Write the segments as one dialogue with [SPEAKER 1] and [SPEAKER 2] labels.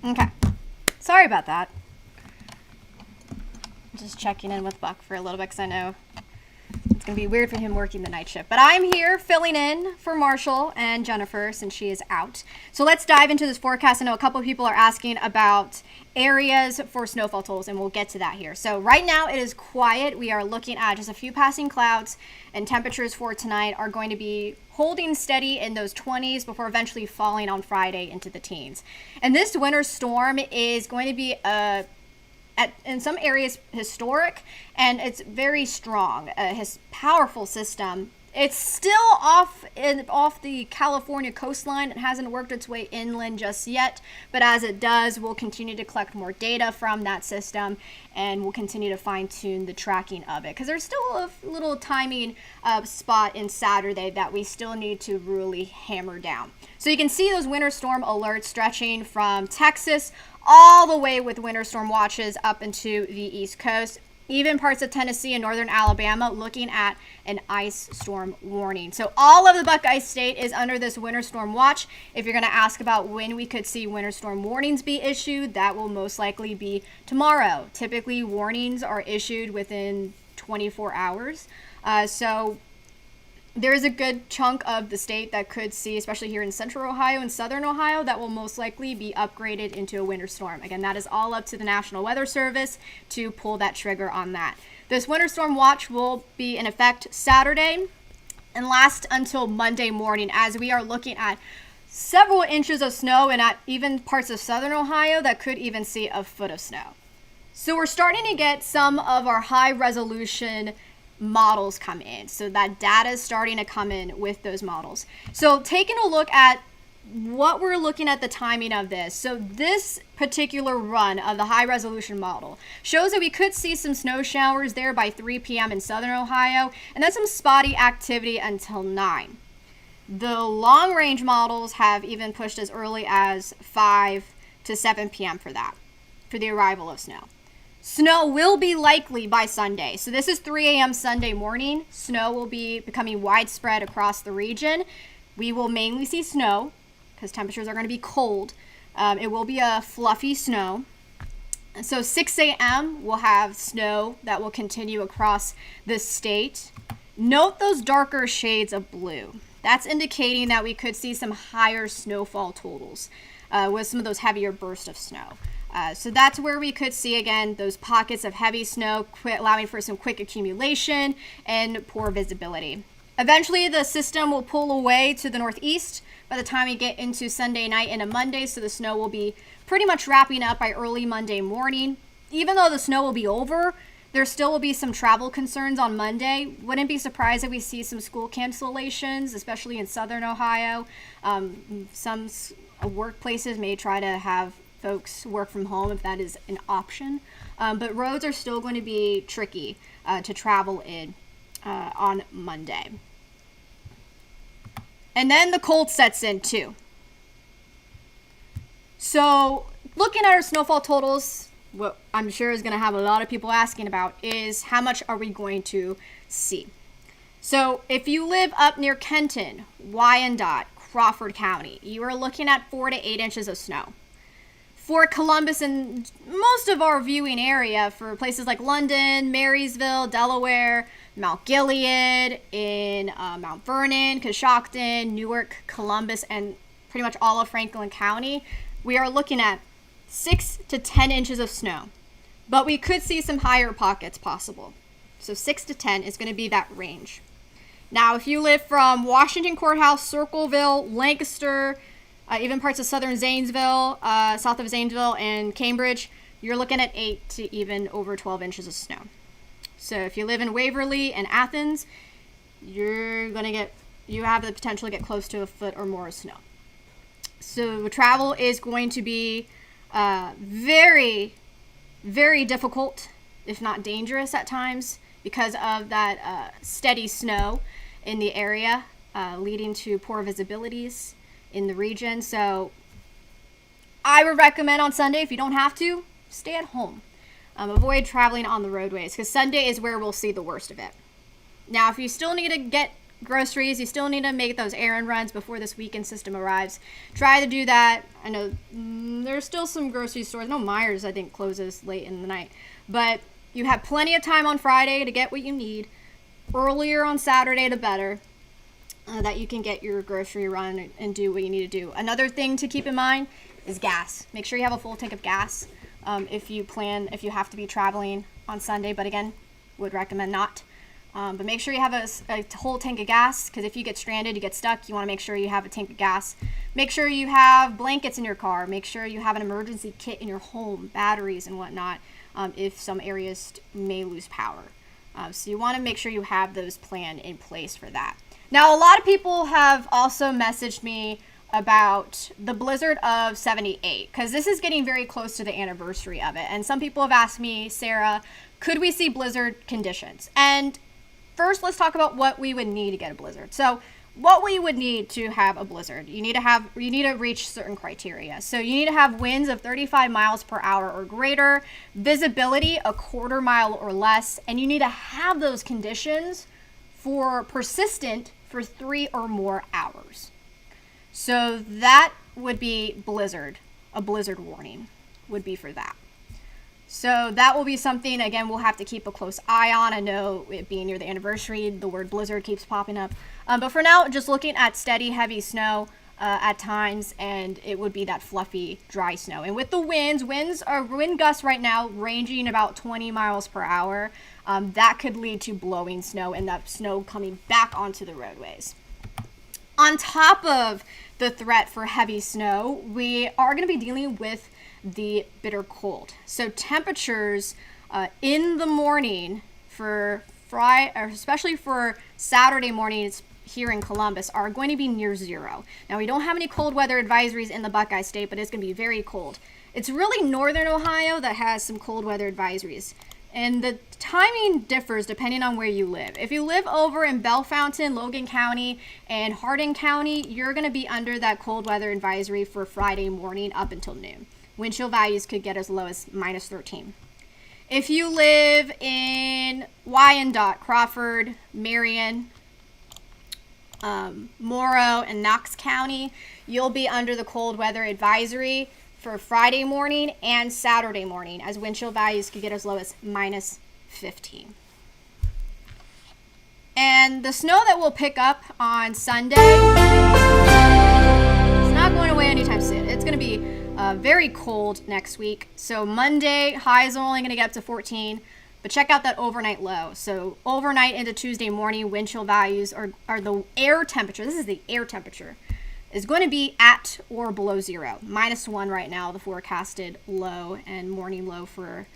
[SPEAKER 1] Okay. Sorry about that. Just checking in with Buck for a little bit because I know it's going to be weird for him working the night shift. But I'm here filling in for Marshall and Jennifer since she is out. So let's dive into this forecast. I know a couple of people are asking about areas for snowfall totals, and we'll get to that here. So right now it is quiet. We are looking at just a few passing clouds, and temperatures for tonight are going to be holding steady in those 20s before eventually falling on Friday into the teens. And this winter storm is going to be in some areas historic, and it's very strong, his powerful system. It's still off the California coastline. It hasn't worked its way inland just yet, but as it does, we'll continue to collect more data from that system, and we'll continue to fine-tune the tracking of it, because there's still a little timing spot in Saturday that we still need to really hammer down. So you can see those winter storm alerts stretching from Texas all the way with winter storm watches up into the East Coast, even parts of Tennessee and northern Alabama looking at an ice storm warning. So all of the Buckeye State is under this winter storm watch. If you're going to ask about when we could see winter storm warnings be issued, that will most likely be tomorrow. Typically, warnings are issued within 24 hours. So there's a good chunk of the state that could see, especially here in central Ohio and southern Ohio, that will most likely be upgraded into a winter storm. Again, that is all up to the National Weather Service to pull that trigger on that. This winter storm watch will be in effect Saturday and last until Monday morning, as we are looking at several inches of snow and at even parts of southern Ohio that could even see a foot of snow. So we're starting to get some of our high resolution models come in. So that data is starting to come in with those models. So taking a look at what we're looking at the timing of this. So this particular run of the high resolution model shows that we could see some snow showers there by 3 p.m. in southern Ohio, and then some spotty activity until 9. The long range models have even pushed as early as 5 to 7 p.m. for the arrival of snow. Snow will be likely by Sunday. So this is 3 a.m. Sunday morning. Snow will be becoming widespread across the region. We will mainly see snow because temperatures are going to be cold. It will be a fluffy snow. So 6 a.m. we'll have snow that will continue across the state. Note those darker shades of blue. That's indicating that we could see some higher snowfall totals with some of those heavier bursts of snow. So that's where we could see, again, those pockets of heavy snow, allowing for some quick accumulation and poor visibility. Eventually, the system will pull away to the northeast by the time we get into Sunday night and a Monday, so the snow will be pretty much wrapping up by early Monday morning. Even though the snow will be over, there still will be some travel concerns on Monday. Wouldn't be surprised if we see some school cancellations, especially in southern Ohio. Some workplaces may try to have folks work from home if that is an option. But roads are still going to be tricky to travel in on Monday. And then the cold sets in too. So looking at our snowfall totals, what I'm sure is going to have a lot of people asking about is how much are we going to see? So if you live up near Kenton, Wyandotte, Crawford County, you are looking at 4 to 8 inches of snow. For Columbus and most of our viewing area, for places like London, Marysville, Delaware, Mount Gilead, in Mount Vernon, Coshocton, Newark, Columbus, and pretty much all of Franklin County, we are looking at 6 to 10 inches of snow. But we could see some higher pockets possible. So 6 to 10 is going to be that range. Now, if you live from Washington Courthouse, Circleville, Lancaster, even parts of southern Zanesville, south of Zanesville and Cambridge, you're looking at 8 to even over 12 inches of snow. So if you live in Waverly and Athens, you have the potential to get close to a foot or more of snow. So travel is going to be very, very difficult, if not dangerous at times, because of that steady snow in the area, leading to poor visibilities in the region. So I would recommend on Sunday, if you don't have to, stay at home. Avoid traveling on the roadways, because Sunday is where we'll see the worst of it. Now, if you still need to get groceries. You still need to make those errand runs before this weekend system arrives. Try to do that. I know there's still some grocery stores. No, Myers, I think, closes late in the night. But you have plenty of time on Friday to get what you need. Earlier on Saturday, the better. That you can get your grocery run and do what you need to do. Another thing to keep in mind is gas. Make sure you have a full tank of gas if you have to be traveling on Sunday, but again, would recommend not. But make sure you have a whole tank of gas, because if you get stranded, you get stuck, you want to make sure you have a tank of gas. Make sure you have blankets in your car. Make sure you have an emergency kit in your home, batteries and whatnot, if some areas may lose power. So you want to make sure you have those planned in place for that. Now, a lot of people have also messaged me about the blizzard of 78, because this is getting very close to the anniversary of it. And some people have asked me, Sarah, could we see blizzard conditions? And first, let's talk about what we would need to get a blizzard. So what we would need to have a blizzard, you need to reach certain criteria. So you need to have winds of 35 miles per hour or greater, visibility a quarter mile or less, and you need to have those conditions for persistent for 3 or more hours. So that would be blizzard. A blizzard warning would be for that. So that will be something, again, we'll have to keep a close eye on. I know it being near the anniversary, the word blizzard keeps popping up. But for now, just looking at steady, heavy snow at times, and it would be that fluffy, dry snow. And with the winds are wind gusts right now ranging about 20 miles per hour. That could lead to blowing snow and that snow coming back onto the roadways. On top of the threat for heavy snow, we are going to be dealing with the bitter cold. So temperatures in the morning for Friday, or especially for Saturday mornings here in Columbus, are going to be near zero. Now, we don't have any cold weather advisories in the Buckeye State, but it's going to be very cold. It's really northern Ohio that has some cold weather advisories. And the timing differs depending on where you live. If you live over in Bellefontaine, Logan County, and Hardin County, you're going to be under that cold weather advisory for Friday morning up until noon. Wind chill values could get as low as -13. If you live in Wyandotte, Crawford, Marion, Morrow, and Knox County, you'll be under the cold weather advisory for Friday morning and Saturday morning, as wind chill values could get as low as -15. And the snow that we'll pick up on Sunday, it's not going away anytime soon. It's going to be very cold next week. So Monday, highs are only going to get up to 14, but check out that overnight low. So overnight into Tuesday morning, wind chill values are the air temperature. This is the air temperature. Is going to be at or below zero. -1 right now, the forecasted low and morning low for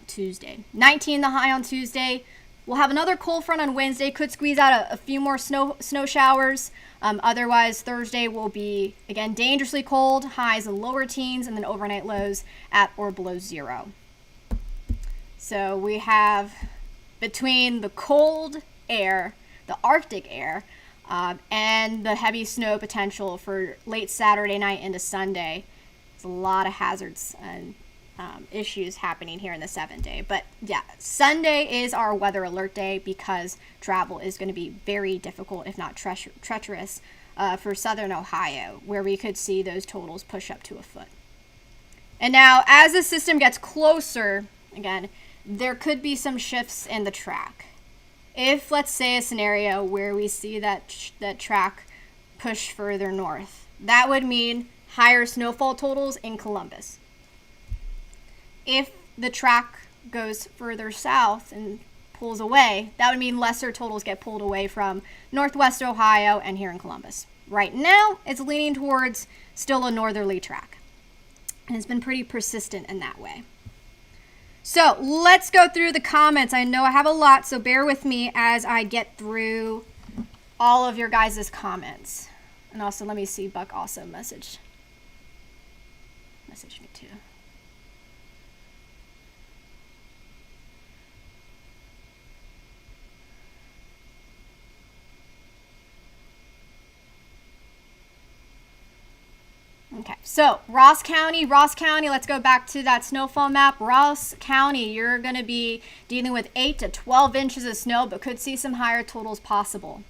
[SPEAKER 1] Tuesday. 19 the high on Tuesday. We'll have another cold front on Wednesday. Could squeeze out a few more snow showers. Otherwise, Thursday will be, again, dangerously cold. Highs in lower teens, and then overnight lows at or below zero. So we have between the cold air, the Arctic air, and the heavy snow potential for late Saturday night into Sunday. There's a lot of hazards and issues happening here in the 7-day. But yeah, Sunday is our weather alert day because travel is going to be very difficult, if not treacherous, for southern Ohio, where we could see those totals push up to a foot. And now, as the system gets closer, again, there could be some shifts in the track. If, let's say, a scenario where we see that track push further north, that would mean higher snowfall totals in Columbus. If the track goes further south and pulls away, that would mean lesser totals get pulled away from northwest Ohio and here in Columbus. Right now, it's leaning towards still a northerly track, and it's been pretty persistent in that way. So let's go through the comments. I know I have a lot, so bear with me as I get through all of your guys' comments. And also, let me see, Buck also messaged me too. Okay, so Ross County, let's go back to that snowfall map. Ross County, you're going to be dealing with 8 to 12 inches of snow, but could see some higher totals possible.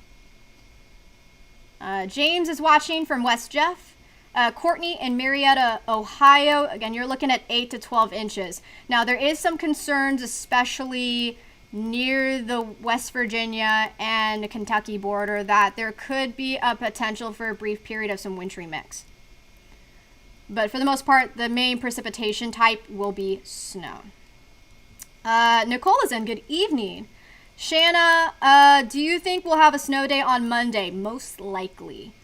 [SPEAKER 1] James is watching from West Jeff. Courtney in Marietta, Ohio. Again, you're looking at 8 to 12 inches. Now, there is some concerns, especially near the West Virginia and Kentucky border, that there could be a potential for a brief period of some wintry mix. But for the most part, the main precipitation type will be snow. Nicole is in. Good evening. Shanna, do you think we'll have a snow day on Monday? Most likely.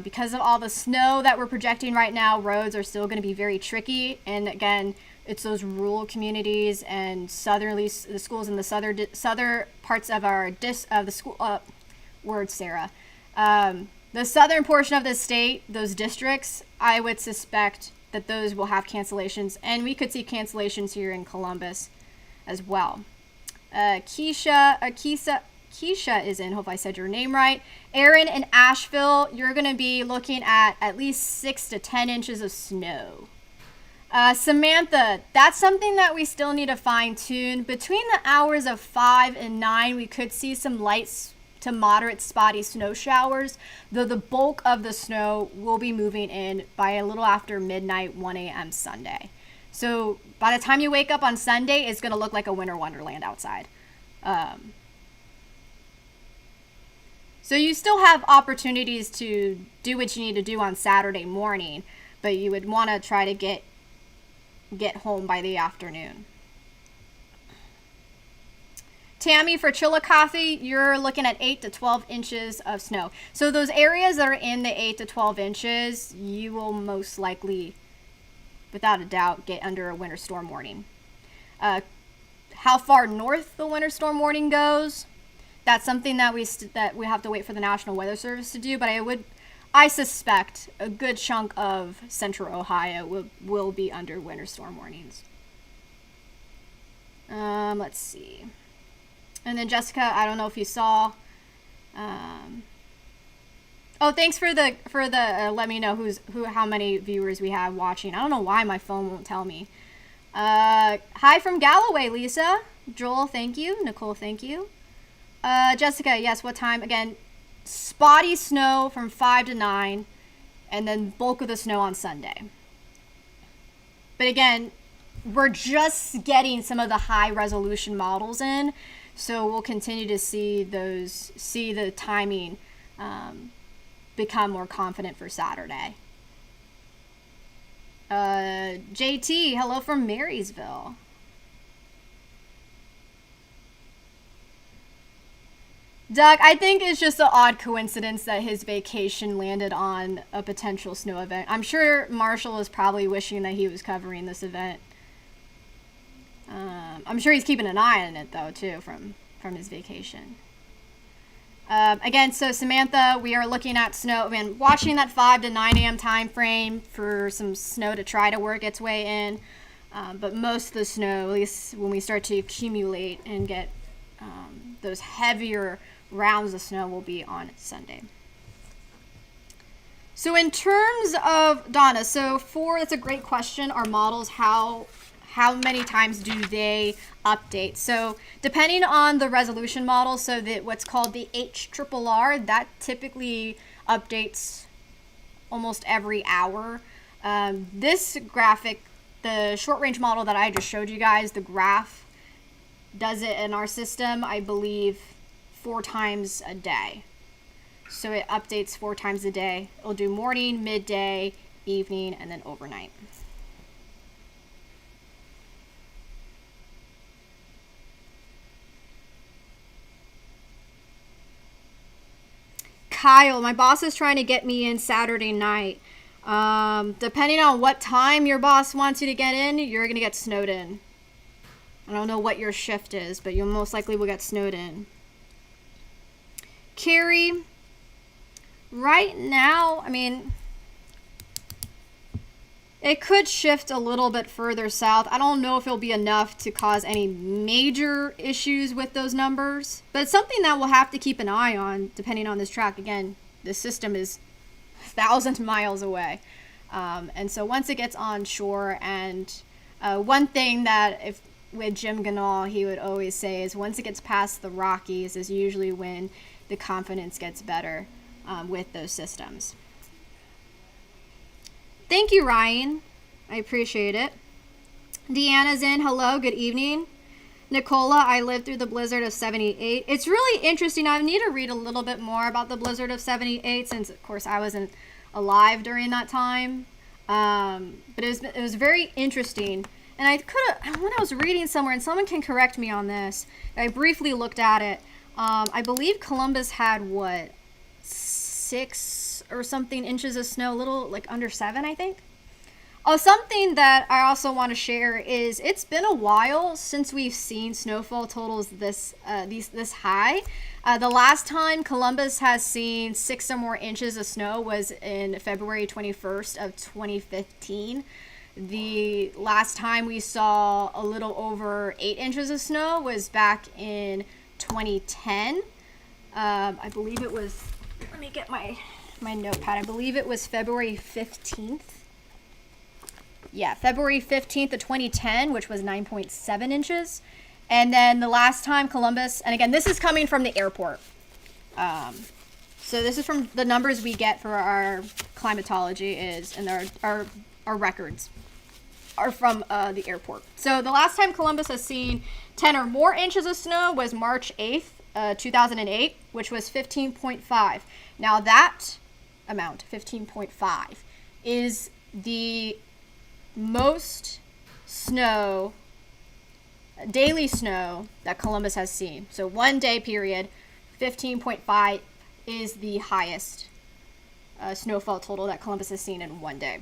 [SPEAKER 1] Because of all the snow that we're projecting right now, roads are still going to be very tricky. And again, it's those rural communities and the schools in the southern parts of the school. Word, Sarah. The southern portion of the state, those districts, I would suspect that those will have cancellations, and we could see cancellations here in Columbus as well. Keisha is in. Hope I said your name right. Aaron in Asheville, you're going to be looking at least 6 to 10 inches of snow. Samantha, that's something that we still need to fine tune. Between the hours of 5 and 9, we could see some light to moderate spotty snow showers, though the bulk of the snow will be moving in by a little after midnight, 1 a.m. Sunday. So by the time you wake up on Sunday, it's going to look like a winter wonderland outside. So you still have opportunities to do what you need to do on Saturday morning, but you would want to try to get home by the afternoon. Tammy, for Chillicothe, you're looking at 8 to 12 inches of snow. So those areas that are in the 8 to 12 inches, you will most likely, without a doubt, get under a winter storm warning. How far north the winter storm warning goes, that's something that we have to wait for the National Weather Service to do. But I suspect a good chunk of central Ohio will be under winter storm warnings. Let's see. And then Jessica, I don't know if you saw. Thanks for the let me know how many viewers we have watching. I don't know why my phone won't tell me. Hi from Galloway, Lisa. Joel, thank you. Nicole, thank you. Jessica, yes, what time? Again, spotty snow from 5 to 9, and then bulk of the snow on Sunday. But again, we're just getting some of the high resolution models in, so we'll continue to see the timing become more confident for Saturday. JT, hello from Marysville. Doug, I think it's just an odd coincidence that his vacation landed on a potential snow event. I'm sure Marshall is probably wishing that he was covering this event. I'm sure he's keeping an eye on it, though, too, from his vacation. Again, so Samantha, we are looking at snow. Watching that 5 to 9 a.m. time frame for some snow to try to work its way in. But most of the snow, at least when we start to accumulate and get those heavier rounds of snow, will be on Sunday. So in terms of Donna, that's a great question. Our models, how many times do they update? So depending on the resolution model, so that what's called the HRRR, that typically updates almost every hour. This graphic, the short range model that I just showed you guys, the graph does it in our system, I believe, 4 times a day. So it updates 4 times a day. It'll do morning, midday, evening, and then overnight. Kyle, my boss is trying to get me in Saturday night. Depending on what time your boss wants you to get in, you're going to get snowed in. I don't know what your shift is, but you most likely will get snowed in. Carrie, right now, it could shift a little bit further south. I don't know if it'll be enough to cause any major issues with those numbers, but it's something that we'll have to keep an eye on depending on this track. Again, this system is 1,000 miles away. And so once it gets onshore, and one thing that with Jim Ganal, he would always say is once it gets past the Rockies is usually when the confidence gets better. with those systems. Thank you, Ryan. I appreciate it. Deanna's in. Hello, good evening. Nicola, I lived through the blizzard of 78. It's really interesting. I need to read a little bit more about the blizzard of 78 since, of course, I wasn't alive during that time. But it was very interesting. And when I was reading somewhere, and someone can correct me on this, I briefly looked at it. I believe Columbus had, 6 or something inches of snow, a little, like under 7, I think. Oh, something that I also want to share is it's been a while since we've seen snowfall totals this high. The last time Columbus has seen 6 or more inches of snow was in February 21st of 2015. The last time we saw a little over 8 inches of snow was back in 2010. I believe it was, let me get my notepad. I believe it was February 15th. Yeah, February 15th of 2010, which was 9.7 inches. And then the last time Columbus, and again, this is coming from the airport. So this is from the numbers we get for our climatology and our records are from the airport. So the last time Columbus has seen 10 or more inches of snow was March 8th, 2008, which was 15.5. Now that amount, 15.5, is the most daily snow that Columbus has seen. So 1 day period, 15.5 is the highest snowfall total that Columbus has seen in 1 day.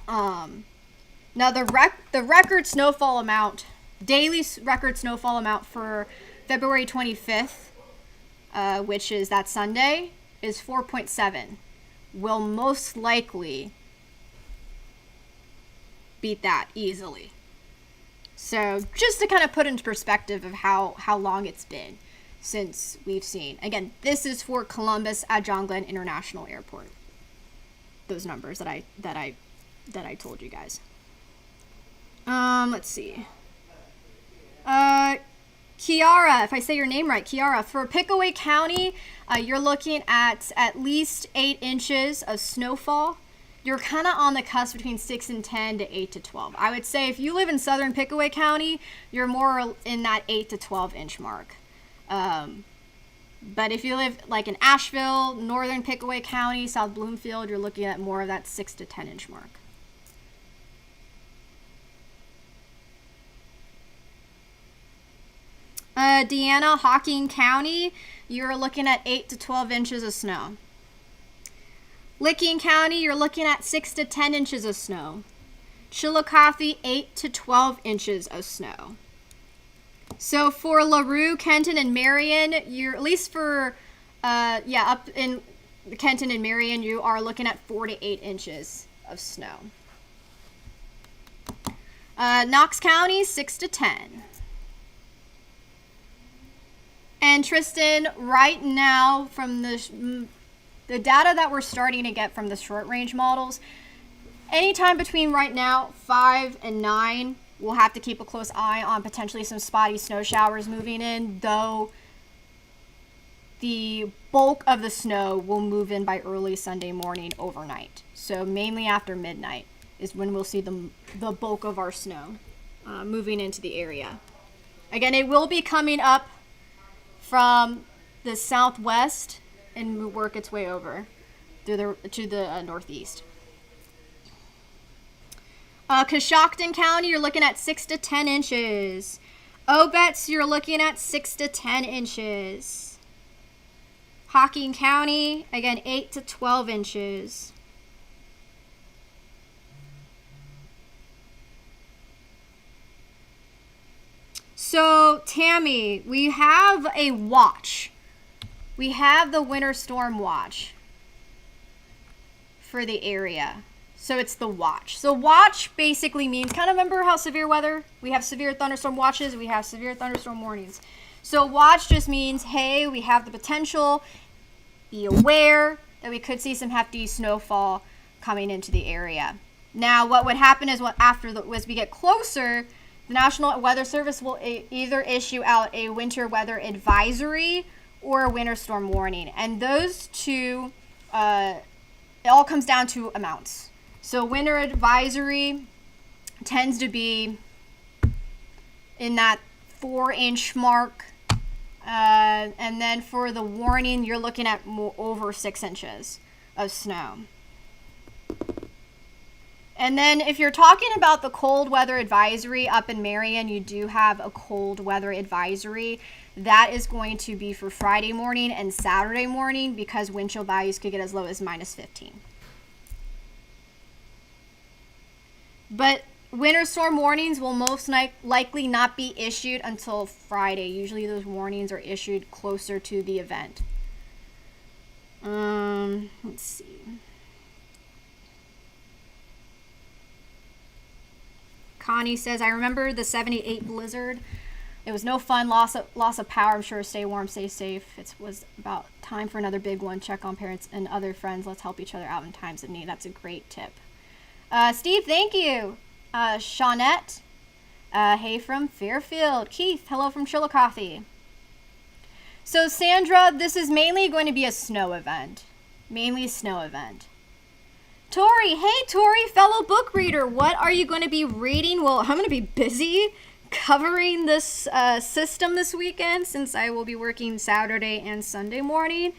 [SPEAKER 1] Now the record snowfall amount, daily record snowfall amount for February 25th, which is that Sunday, is 4.7. Will most likely beat that easily. So just to kind of put into perspective of how long it's been since we've seen. Again, this is for Columbus at John Glenn International Airport. Those numbers that I told you guys. Let's see. Kiara, if I say your name right, Kiara, for Pickaway County, you're looking at least 8 inches of snowfall. You're kind of on the cusp between 6 and 10 to 8 to 12. I would say if you live in southern Pickaway County, you're more in that 8 to 12 inch mark. But if you live like in Asheville, northern Pickaway County, South Bloomfield, you're looking at more of that 6 to 10 inch mark. Deanna, Hocking County, you're looking at 8 to 12 inches of snow. Licking County, you're looking at 6 to 10 inches of snow. Chillicothe, 8 to 12 inches of snow. So for LaRue, Kenton, and Marion, you're at least for, up in Kenton and Marion, you are looking at 4 to 8 inches of snow. Knox County, 6 to 10. And Tristan, right now, from the data that we're starting to get from the short range models, anytime between right now 5 and 9, we'll have to keep a close eye on potentially some spotty snow showers moving in, though the bulk of the snow will move in by early Sunday morning overnight. So mainly after midnight is when we'll see the bulk of our snow moving into the area. Again, it will be coming up from the southwest and work its way over to the northeast. Coshocton County, you're looking at 6 to 10 inches. Obetz, you're looking at 6 to 10 inches. Hocking County, again, 8 to 12 inches. So, Tammy, we have a watch. We have the winter storm watch for the area. So it's the watch. So watch basically means, kind of remember how severe weather, we have severe thunderstorm watches, we have severe thunderstorm warnings. So watch just means, hey, we have the potential, be aware that we could see some hefty snowfall coming into the area. Now, what would happen is as we get closer, the National Weather Service will either issue out a winter weather advisory or a winter storm warning. And those two, it all comes down to amounts. So winter advisory tends to be in that 4-inch mark. And then for the warning, you're looking at over 6 inches of snow. And then if you're talking about the cold weather advisory up in Marion, you do have a cold weather advisory. That is going to be for Friday morning and Saturday morning because wind chill values could get as low as -15. But winter storm warnings will most likely not be issued until Friday. Usually those warnings are issued closer to the event. Let's see. Connie says, I remember the 78 blizzard. It was no fun, loss of power. I'm sure stay warm, stay safe. It was about time for another big one. Check on parents and other friends. Let's help each other out in times of need. That's a great tip. Steve, thank you. Shawnette, hey from Fairfield. Keith, hello from Chillicothe. So Sandra, this is mainly going to be a snow event. Mainly a snow event. Tori, hey Tori, fellow book reader, what are you going to be reading? Well, I'm going to be busy covering this system this weekend since I will be working Saturday and Sunday morning.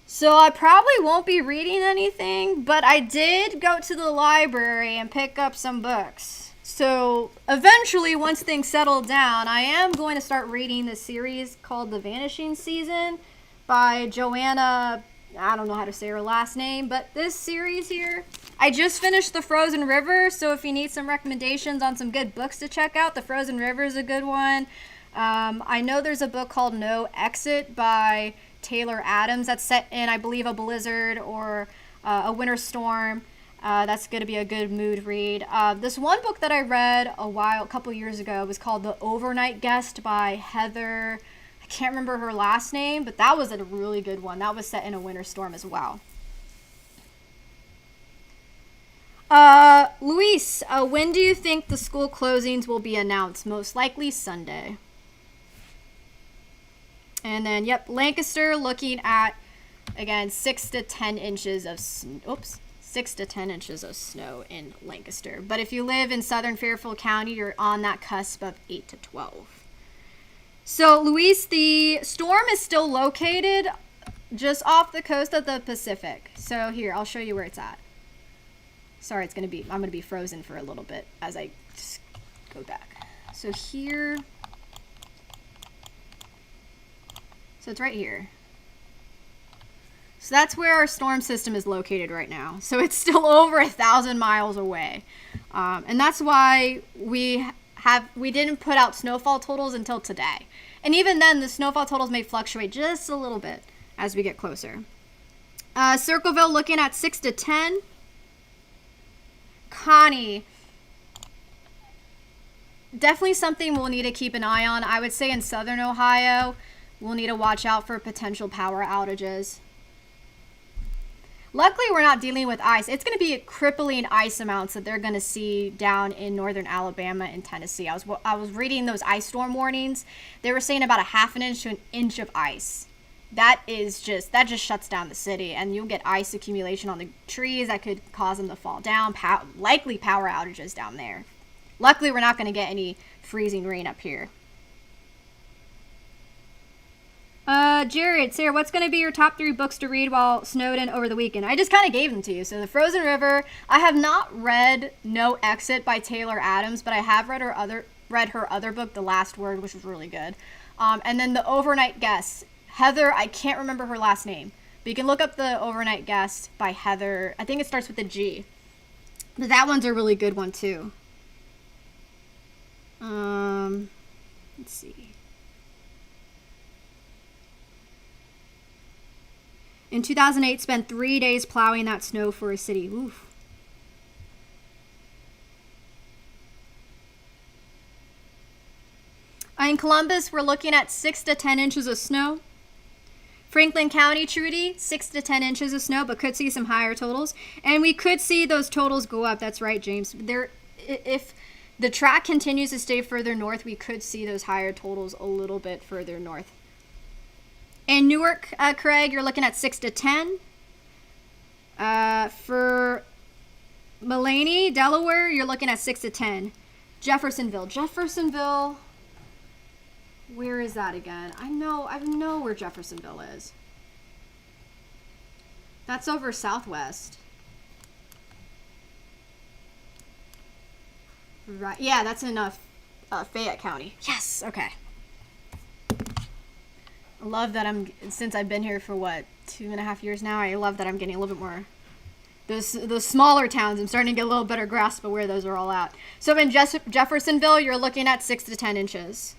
[SPEAKER 1] So I probably won't be reading anything, but I did go to the library and pick up some books. So eventually, once things settle down, I am going to start reading the series called The Vanishing Season by Joanna, I don't know how to say her last name, but this series here, I just finished The Frozen River, so if you need some recommendations on some good books to check out, The Frozen River is a good one. I know there's a book called No Exit by Taylor Adams that's set in, I believe, a blizzard or a winter storm. That's going to be a good mood read. This one book that I read a couple years ago was called The Overnight Guest by Heather. I can't remember her last name, but that was a really good one. That was set in a winter storm as well. Luis, when do you think the school closings will be announced? Most likely Sunday. And then, yep, Lancaster looking at, again, 6 to 10 inches of 6 to 10 inches of snow in Lancaster. But if you live in southern Fairfield County, you're on that cusp of 8 to 12. So, Luis, the storm is still located just off the coast of the Pacific. So here, I'll show you where it's at. Sorry, I'm going to be frozen for a little bit as I just go back. So here, so it's right here. So that's where our storm system is located right now. So it's still over 1,000 miles away. And that's why we didn't put out snowfall totals until today. And even then, the snowfall totals may fluctuate just a little bit as we get closer. Circleville looking at 6 to 10. Connie, definitely something we'll need to keep an eye on. I would say in southern Ohio, we'll need to watch out for potential power outages. Luckily, we're not dealing with ice. It's going to be crippling ice amounts that they're going to see down in northern Alabama and Tennessee. I was reading those ice storm warnings. They were saying about a ½ inch to an inch of ice. That just shuts down the city, and you'll get ice accumulation on the trees that could cause them to fall down. Likely power outages down there. Luckily, we're not going to get any freezing rain up here. Jared, Sarah, what's going to be your top 3 books to read while snowed in over the weekend? I just kind of gave them to you. So The Frozen River. I have not read No Exit by Taylor Adams, but I have read her other book, The Last Word, which was really good. And then The Overnight Guest. Heather, I can't remember her last name, but you can look up The Overnight Guest by Heather. I think it starts with a G. But that one's a really good one too. Let's see. In 2008, spent 3 days plowing that snow for a city. Oof. In Columbus, we're looking at 6 to 10 inches of snow. Franklin County, Trudy, 6 to 10 inches of snow, but could see some higher totals. And we could see those totals go up. That's right, James. If the track continues to stay further north, we could see those higher totals a little bit further north. In Newark, Craig, you're looking at 6 to 10. For Mulaney, Delaware, you're looking at 6 to 10. Jeffersonville, where is that again? I know where Jeffersonville is. That's over southwest. Right, yeah, that's in Fayette County. Yes, okay. I love that since I've been here for what, 2.5 years now, I love that I'm getting a little bit more, those smaller towns, I'm starting to get a little better grasp of where those are all at. So in Jeffersonville, you're looking at 6 to 10 inches.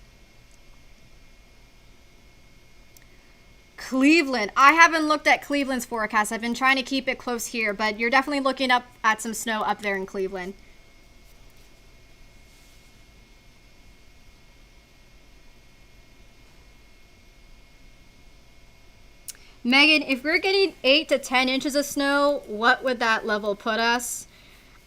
[SPEAKER 1] Cleveland, I haven't looked at Cleveland's forecast. I've been trying to keep it close here, but you're definitely looking up at some snow up there in Cleveland. Megan, if we're getting 8 to 10 inches of snow, what would that level put us?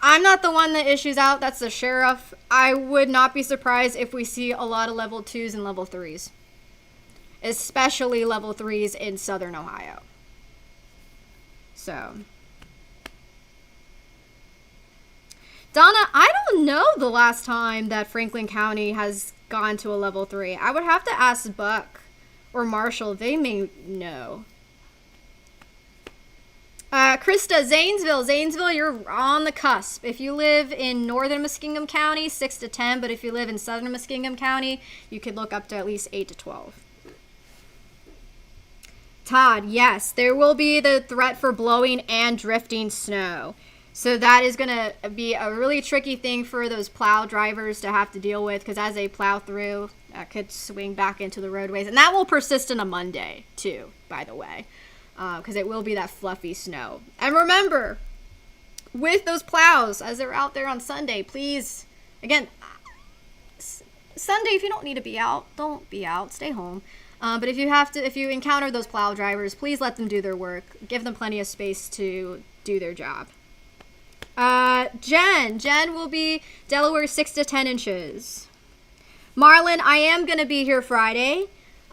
[SPEAKER 1] I'm not the one that issues out. That's the sheriff. I would not be surprised if we see a lot of level 2s and level 3s. Especially level 3s in southern Ohio. So. Donna, I don't know the last time that Franklin County has gone to a level 3. I would have to ask Buck or Marshall. They may know. Krista, Zanesville, you're on the cusp. If you live in northern Muskingum County, 6 to 10, but if you live in southern Muskingum County, you could look up to at least 8 to 12. Todd, yes, there will be the threat for blowing and drifting snow. So that is going to be a really tricky thing for those plow drivers to have to deal with, because as they plow through, that could swing back into the roadways. And that will persist on a Monday, too, by the way. Because it will be that fluffy snow. And remember, with those plows, as they're out there on Sunday, please, again, Sunday, if you don't need to be out, don't be out, stay home. But if you encounter those plow drivers, please let them do their work. Give them plenty of space to do their job. Jen will be Delaware 6 to 10 inches. Marlon, I am going to be here Friday.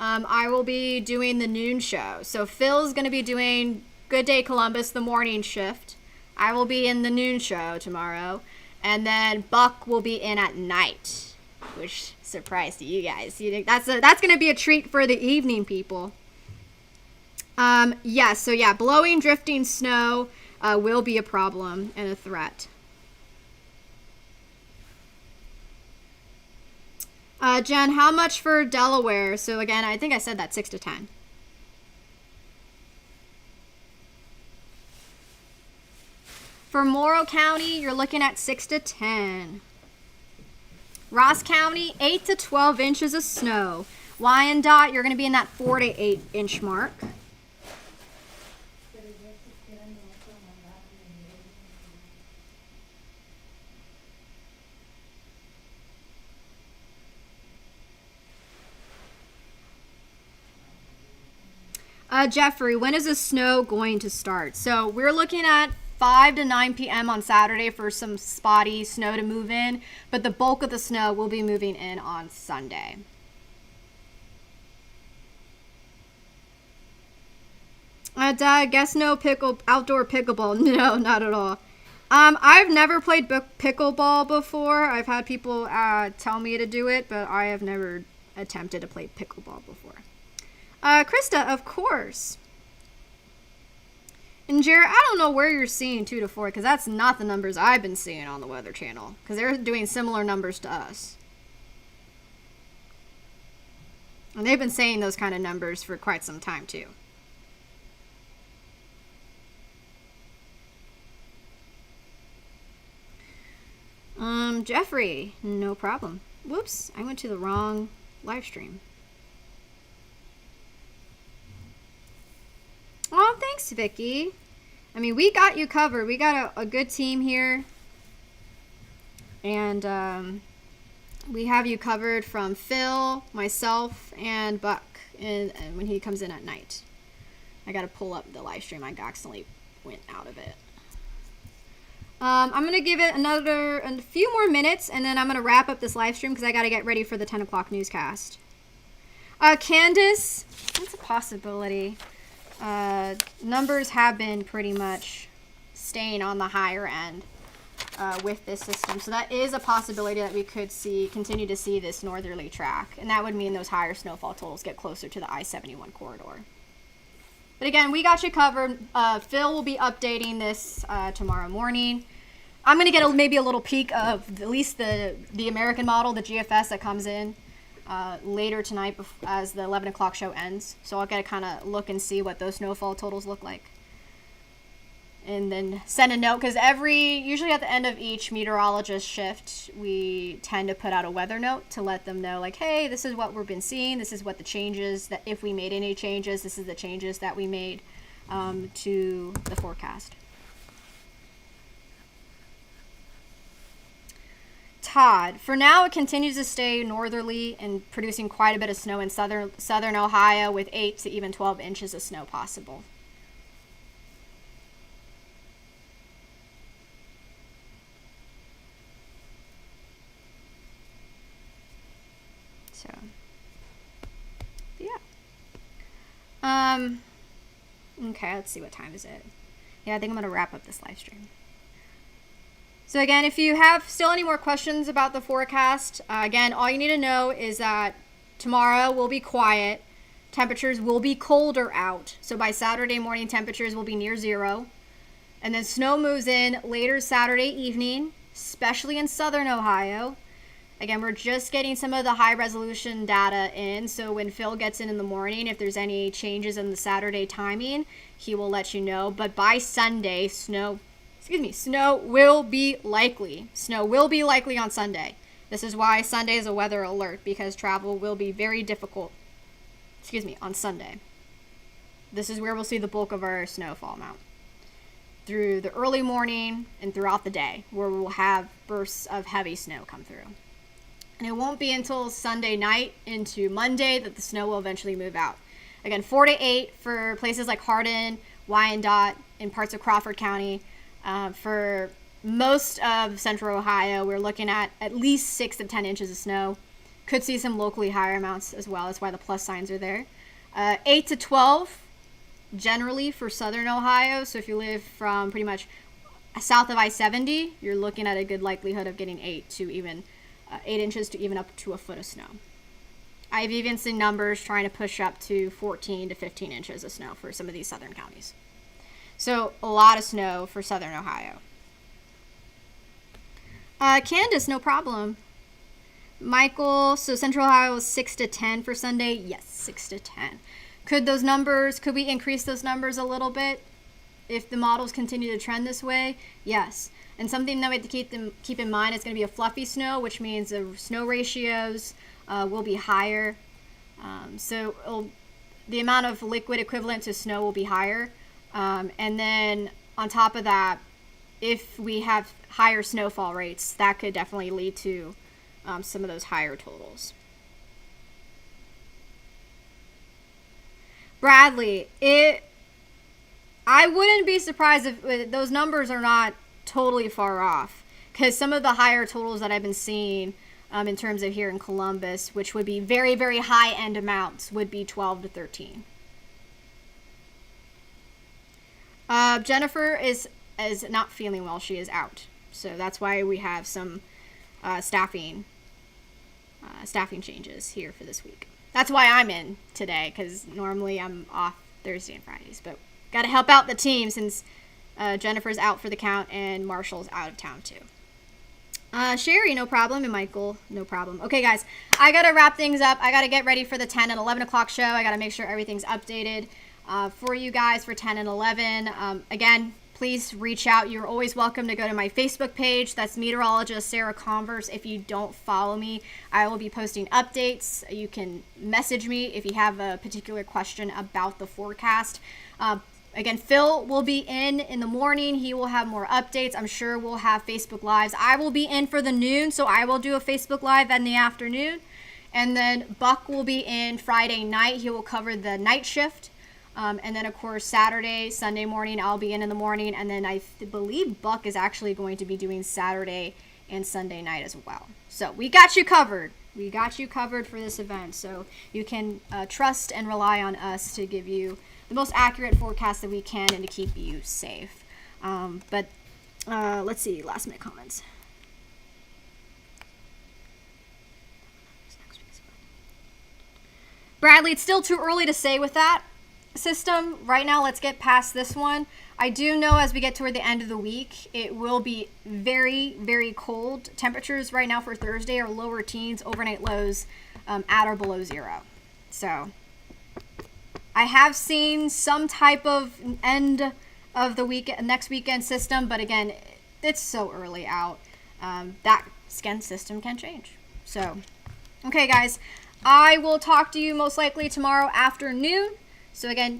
[SPEAKER 1] I will be doing the noon show. So Phil's going to be doing Good Day Columbus, the morning shift. I will be in the noon show tomorrow. And then Buck will be in at night, which surprise to you guys. That's going to be a treat for the evening people. Yes, so yeah, blowing, drifting snow will be a problem and a threat. Jen, how much for Delaware? So again, I think I said that 6 to 10. For Morrow County, you're looking at 6 to 10. Ross County, 8 to 12 inches of snow. Wyandotte, you're going to be in that 4 to 8 inch mark. Jeffrey, when is the snow going to start? So we're looking at 5 to 9 p.m. on Saturday for some spotty snow to move in, but the bulk of the snow will be moving in on Sunday. Dad, guess no outdoor pickleball. No, not at all. I've never played pickleball before. I've had people tell me to do it, but I have never attempted to play pickleball before. Krista, of course. And Jared, I don't know where you're seeing 2 to 4, because that's not the numbers I've been seeing on the Weather Channel, because they're doing similar numbers to us. And they've been saying those kind of numbers for quite some time, too. Jeffrey, no problem. Whoops, I went to the wrong live stream. Oh, thanks, Vicky. I mean, we got you covered. We got a good team here. And we have you covered from Phil, myself, and Buck and when he comes in at night. I got to pull up the live stream. I accidentally went out of it. I'm going to give it a few more minutes, and then I'm going to wrap up this live stream because I got to get ready for the 10 o'clock newscast. Candace, that's a possibility. Numbers have been pretty much staying on the higher end with this system. So that is a possibility that we could continue to see this northerly track. And that would mean those higher snowfall totals get closer to the I-71 corridor. But again, we got you covered. Phil will be updating this tomorrow morning. I'm going to get maybe a little peek of at least the American model, the GFS that comes in later tonight as the 11 o'clock show ends. So I'll get to kind of look and see what those snowfall totals look like. And then send a note, because usually at the end of each meteorologist shift, we tend to put out a weather note to let them know, like, hey, this is what we've been seeing. This is what the changes, that if we made any changes, this is the changes that we made to the forecast. Todd, for now it continues to stay northerly and producing quite a bit of snow in southern Ohio, with 8 to even 12 inches of snow possible. So, yeah. Okay, let's see, what time is it? Yeah, I think I'm going to wrap up this live stream. So again, if you have still any more questions about the forecast, again, all you need to know is that tomorrow will be quiet. Temperatures will be colder out. So by Saturday morning, temperatures will be near 0. And then snow moves in later Saturday evening, especially in southern Ohio. Again, we're just getting some of the high resolution data in. So when Phil gets in the morning, if there's any changes in the Saturday timing, he will let you know. But by Sunday, snow will be likely. Snow will be likely on Sunday. This is why Sunday is a weather alert, because travel will be very difficult, on Sunday. This is where we'll see the bulk of our snowfall amount. Through the early morning and throughout the day, where we'll have bursts of heavy snow come through. And it won't be until Sunday night into Monday that the snow will eventually move out. Again, 4 to 8 for places like Hardin, Wyandotte, and parts of Crawford County. For most of central Ohio, we're looking at least 6 to 10 inches of snow. Could see some locally higher amounts as well. That's why the plus signs are there. 8 to 12 generally for southern Ohio. So if you live from pretty much south of I-70, you're looking at a good likelihood of getting 8 inches to even up to a foot of snow. I've even seen numbers trying to push up to 14 to 15 inches of snow for some of these southern counties. So a lot of snow for southern Ohio. Candace, no problem. Michael, so central Ohio is 6 to 10 for Sunday. Yes, 6 to 10. Could we increase those numbers a little bit if the models continue to trend this way? Yes. And something that we have to keep in mind is going to be a fluffy snow, which means the snow ratios will be higher. So the amount of liquid equivalent to snow will be higher. And then on top of that, if we have higher snowfall rates, that could definitely lead to some of those higher totals. Bradley, I wouldn't be surprised if those numbers are not totally far off, because some of the higher totals that I've been seeing in terms of here in Columbus, which would be very, very high end amounts, would be 12 to 13. Jennifer is not feeling well. She is out. So that's why we have some staffing changes here for this week. That's why I'm in today, because normally I'm off Thursday and Fridays. But got to help out the team since Jennifer's out for the count and Marshall's out of town too. Sherry, no problem. And Michael, no problem. Okay, guys, I got to wrap things up. I got to get ready for the 10 and 11 o'clock show. I got to make sure everything's updated for you guys for 10 and 11. Again, please reach out. You're always welcome to go to my Facebook page. That's meteorologist Sarah Converse. If you don't follow me, I will be posting updates. You can message me if you have a particular question about the forecast. Again, Phil will be in the morning. He will have more updates. I'm sure we'll have Facebook Lives. I will be in for the noon, so I will do a Facebook Live in the afternoon. And then Buck will be in Friday night. He will cover the night shift. And then, of course, Saturday, Sunday morning, I'll be in the morning. And then I believe Buck is actually going to be doing Saturday and Sunday night as well. So we got you covered. We got you covered for this event, so you can trust and rely on us to give you the most accurate forecast that we can and to keep you safe. But let's see, last minute comments. Bradley, it's still too early to say with that system. Right now, let's get past this one. I do know as we get toward the end of the week, it will be very, very cold. Temperatures right now for Thursday are lower teens, overnight lows at or below 0. So I have seen some type of end of the week, next weekend system, but again, it's so early out. That skin system can change. So, okay, guys. I will talk to you most likely tomorrow afternoon. So again,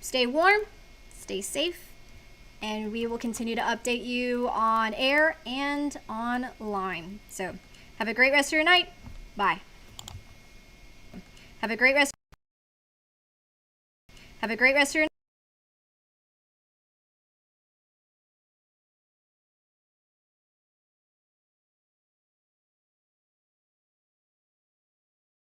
[SPEAKER 1] stay warm, stay safe, and we will continue to update you on air and online. So have a great rest of your night. Bye. Have a great rest of your